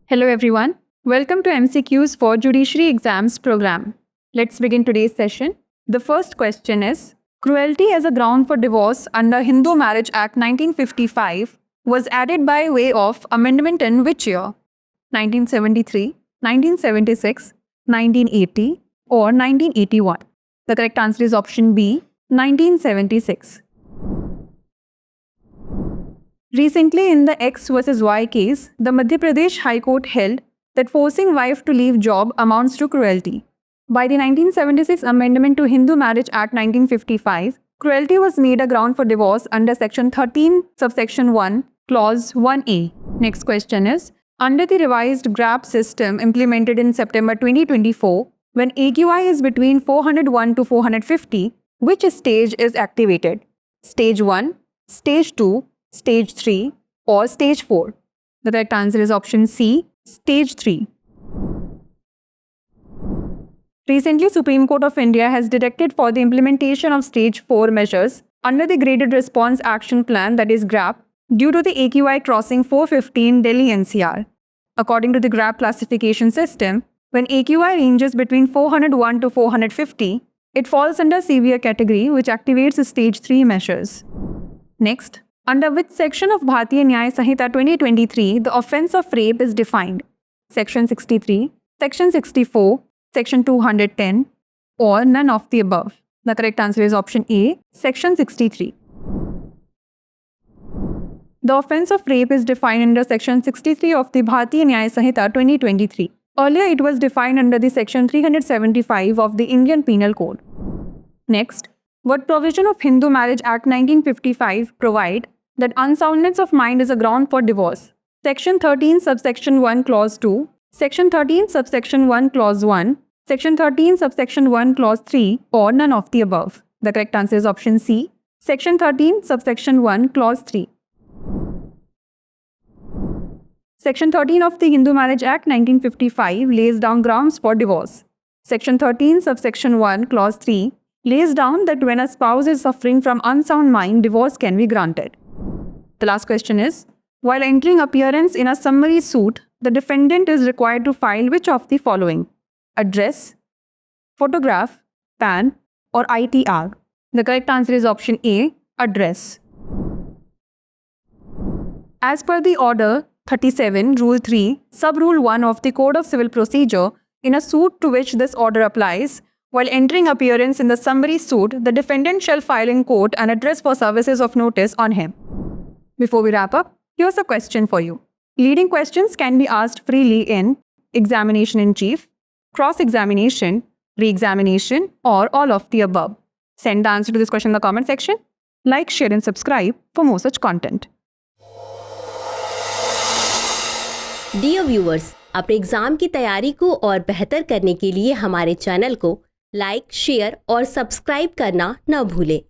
Hello everyone. Welcome to MCQs for Judiciary Exams program. Let's begin today's session. The first question is, cruelty as a ground for divorce under Hindu Marriage Act 1955 was added by way of amendment in which year? 1973, 1976, 1980 or 1981? The correct answer is option B, 1976. Recently, in the X versus Y case, the Madhya Pradesh High Court held that forcing wife to leave job amounts to cruelty. By the 1976 Amendment to Hindu Marriage Act 1955, cruelty was made a ground for divorce under Section 13, subsection 1, Clause 1A. Next question is, under the revised GRAP system implemented in September 2024, when AQI is between 401 to 450, which stage is activated? Stage 1, Stage 2, Stage 3 or Stage 4? The correct answer is option C, Stage 3. Recently, Supreme Court of India has directed for the implementation of Stage 4 measures under the Graded Response Action Plan, that is GRAP, due to the AQI crossing 450 in Delhi NCR. According to the GRAP classification system, when AQI ranges between 401 to 450, it falls under severe category, which activates Stage 3 measures. Next, under which section of Bharatiya Nyaya Sanhita 2023 the offence of rape is defined? Section 63, Section 64, Section 210 or none of the above? The correct answer is option A, Section 63. The offence of rape is defined under Section 63 of the Bharatiya Nyaya Sanhita 2023. Earlier it was defined under the Section 375 of the Indian Penal Code. Next, what provision of Hindu Marriage Act 1955 provide that unsoundness of mind is a ground for divorce? Section 13 subsection 1 clause 2, Section 13 subsection 1 clause 1, Section 13 subsection 1 clause 3 or none of the above? The correct answer is option C, Section 13 subsection 1 clause 3. Section 13 of the Hindu Marriage Act 1955 lays down grounds for divorce. Section 13 subsection 1 clause 3 lays down that when a spouse is suffering from unsound mind, divorce can be granted. The last question is, while entering appearance in a summary suit, the defendant is required to file which of the following? Address, photograph, PAN or ITR? The correct answer is option A, address. As per the Order 37, Rule 3, Sub-Rule 1 of the Code of Civil Procedure, in a suit to which this order applies, while entering appearance in the summary suit, the defendant shall file in court an address for services of notice on him. Before we wrap up, here's a question for you. Leading questions can be asked freely in examination in chief, cross-examination, re-examination, or all of the above. Send the answer to this question in the comment section. Like, share and subscribe for more such content. Dear viewers, अपने exam की तैयारी को और बेहतर करने के लिए हमारे चैनल को लाइक, शेयर और सब्सक्राइब करना न भूलें।